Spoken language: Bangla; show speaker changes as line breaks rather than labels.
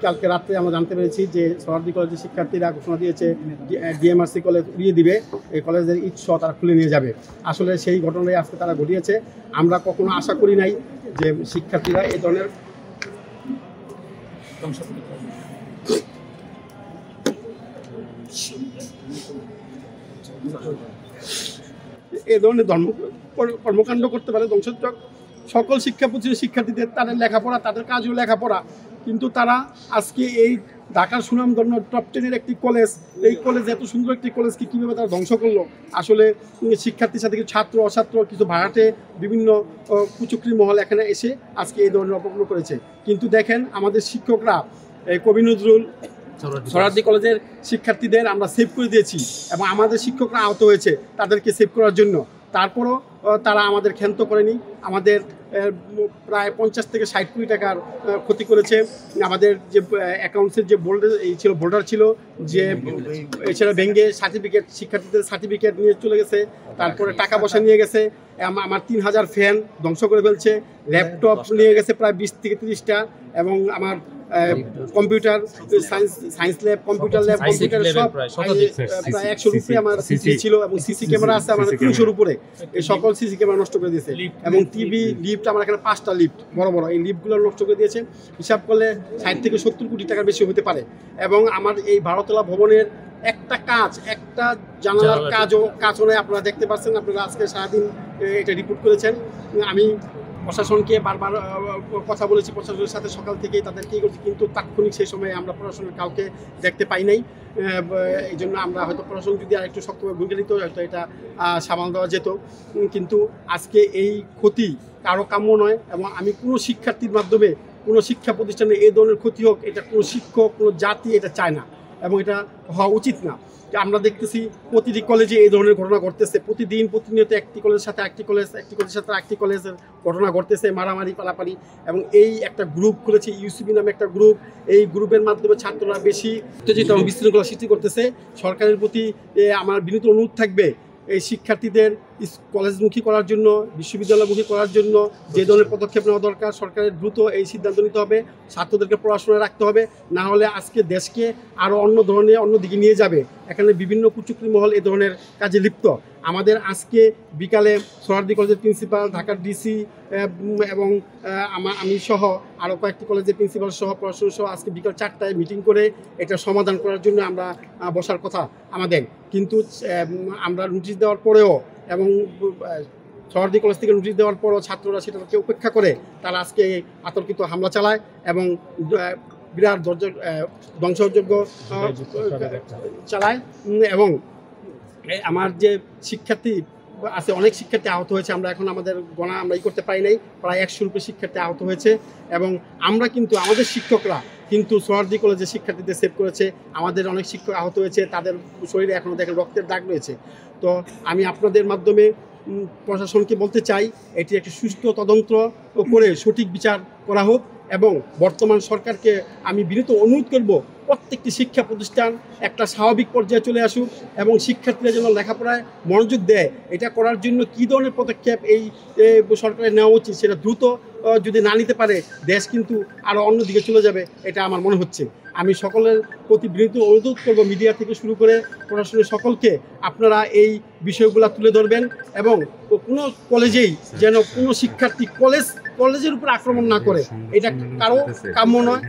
কালকে রাত্রে আমরা জানতে পেরেছি যে সোহরাওয়ার্দী কলেজের শিক্ষার্থীরা ঘোষণা দিয়েছে ডিএমআরসি কলেজ উড়িয়ে দিবে, এই কলেজের ইচ্ছ তারা খুলে নিয়ে যাবে। আসলে সেই ঘটনাই আজকে তারা ঘটিয়েছে। আমরা কখনো আশা করি নাই যে শিক্ষার্থীরা এই ধরনের কর্মকাণ্ড করতে পারে, ধ্বংসাত্মক সকল শিক্ষা প্রতিষ্ঠানের শিক্ষার্থীদের তাদের লেখাপড়া, তাদের কাজও লেখাপড়া, কিন্তু তারা আজকে এই ঢাকার সুনামধন্য টপ 10-এর একটি কলেজ, এই কলেজ এত সুন্দর একটি কলেজকে কীভাবে তারা ধ্বংস করলো। আসলে শিক্ষার্থীর সাথে কিছু ছাত্র অছাত্র কিছু ভাড়াটে বিভিন্ন কুচক্রী মহল এখানে এসে আজকে এই ধরনের অপকর্ম করেছে। কিন্তু দেখেন আমাদের শিক্ষকরা কবি নজরুল সোহরাওয়ার্দী কলেজের শিক্ষার্থীদের আমরা সেভ করে দিয়েছি এবং আমাদের শিক্ষকরা আহত হয়েছে তাদেরকে সেভ করার জন্য, তারপরও তারা আমাদের ক্ষান্ত করেনি। আমাদের প্রায় 50 থেকে 60 কোটি টাকার ক্ষতি করেছে। আমাদের যে অ্যাকাউন্টসের যে বোল্ডার ছিল যে এছাড়া ভেঙে সার্টিফিকেট, শিক্ষার্থীদের সার্টিফিকেট নিয়ে চলে গেছে, তারপরে টাকা পয়সা নিয়ে গেছে, আমার 3000 ফ্যান ধ্বংস করে ফেলছে, ল্যাপটপ নিয়ে গেছে প্রায় 20 থেকে 30টা, এবং আমার computer science lab, computer lab, computer সব প্রায় 100-র উপরে আমার সিসি ছিল এবং সিসি ক্যামেরা আছে আমাদের 300-র উপরে। এই সকল সিসি ক্যামেরা নষ্ট করে দিয়েছে এবং টিভি, লিফট, আমার এখানে 5টা লিফট বড় বড়, এই লিফটগুলো নষ্ট করে দিয়েছে। হিসাব করলে 60 থেকে 70 কোটি টাকার বেশি হতে পারে। এবং আমার এই 12তলা ভবনের একটা কাজ, একটা জানালার কাজ হলে আপনারা দেখতে পাচ্ছেন, আপনারা আজকে সারাদিন এটা রিপোর্ট করেছেন। আমি প্রশাসনকে বারবার কথা বলেছি, প্রশাসনের সাথে সকাল থেকেই তাদেরকেই করছি, কিন্তু তাৎক্ষণিক সেই সময়ে আমরা প্রশাসনের কাউকে দেখতে পাই নাই। এই জন্য আমরা হয়তো প্রশাসন যদি আর একটু শক্তভাবে ভূমিকা নিত হয়তো এটা সামাল দেওয়া যেত। কিন্তু আজকে এই ক্ষতি কারো কাম্য নয় এবং আমি কোনো শিক্ষার্থীর মাধ্যমে কোনো শিক্ষা প্রতিষ্ঠানে এই ধরনের ক্ষতি হোক, এটা কোনো শিক্ষক, কোনো জাতি এটা চায় না এবং এটা হওয়া উচিত না। আমরা দেখতেছি প্রতিটি কলেজে এই ধরনের ঘটনা ঘটতেছে, প্রতিনিয়ত একটি কলেজের সাথে একটি কলেজের সাথে একটি কলেজের ঘটনা ঘটতেছে, মারামারি পালাপারি। এবং এই একটা গ্রুপ খুলেছে, ইউসিবি নামে একটা গ্রুপ, এই গ্রুপের মাধ্যমে ছাত্ররা বেশি উত্তেজিত এবং বিশৃঙ্খলা সৃষ্টি করতেছে। সরকারের প্রতি আমার বিনীত অনুরোধ থাকবে এই শিক্ষার্থীদের কলেজমুখী করার জন্য, বিশ্ববিদ্যালয়মুখী করার জন্য যে ধরনের পদক্ষেপ নেওয়া দরকার সরকারের দ্রুত এই সিদ্ধান্ত নিতে হবে। ছাত্রদেরকে পড়াশোনায় রাখতে হবে, না হলে আজকে দেশকে আরও অন্যদিকে নিয়ে যাবে। এখানে বিভিন্ন কুচক্রী মহল এ ধরনের কাজে লিপ্ত। আমাদের আজকে বিকালে সোহরাওয়ার্দী কলেজের প্রিন্সিপাল, ঢাকার ডিসি এবং আমি সহ আরও কয়েকটি কলেজের প্রিন্সিপাল সহ প্রশাসন সহ আজকে বিকাল 4টায় মিটিং করে এটা সমাধান করার জন্য আমরা বসার কথা আমাদের। কিন্তু আমরা নোটিশ দেওয়ার পরেও এবং সোহরাওয়ার্দী কলেজ থেকে নোটিশ দেওয়ার পরও ছাত্ররা সেটাকে উপেক্ষা করে তারা আজকে আতর্কিত হামলা চালায় এবং বিরাট ধ্বংসযোগ্য চালায়। এবং আমার যে শিক্ষার্থী আছে, অনেক শিক্ষার্থী আহত হয়েছে। আমরা এখন আমাদের গণনা আমরা করতে পারি নাই, প্রায় 100-র উপরে শিক্ষার্থী আহত হয়েছে। এবং আমরা কিন্তু আমাদের শিক্ষকরা কিন্তু সোহরাওয়ার্দী কলেজের শিক্ষার্থীদের সেভ করেছে। আমাদের অনেক শিক্ষক আহত হয়েছে, তাদের শরীরে এখনও দেখেন রক্তের দাগ রয়েছে। তো আমি আপনাদের মাধ্যমে প্রশাসনকে বলতে চাই, এটি একটি সুষ্ঠু তদন্ত করে সঠিক বিচার করা হোক। এবং বর্তমান সরকারকে আমি বিনীত অনুরোধ করব, প্রত্যেকটি শিক্ষা প্রতিষ্ঠান একটা স্বাভাবিক পর্যায়ে চলে আসুক এবং শিক্ষার্থীরা যেন লেখাপড়ায় মনোযোগ দেয়। এটা করার জন্য কী ধরনের পদক্ষেপ এই সরকারের নেওয়া উচিত সেটা দ্রুত যদি না নিতে পারে দেশ কিন্তু আরও অন্যদিকে চলে যাবে, এটা আমার মনে হচ্ছে। আমি সকলের প্রতি বিনীত অনুরোধ করব, মিডিয়া থেকে শুরু করে প্রশাসনের সকলকে, আপনারা এই বিষয়গুলো তুলে ধরবেন এবং কোনো কলেজেই যেন কোনো শিক্ষার্থী কলেজের উপর আক্রমণ না করে, এটা কারো কাম্য নয়।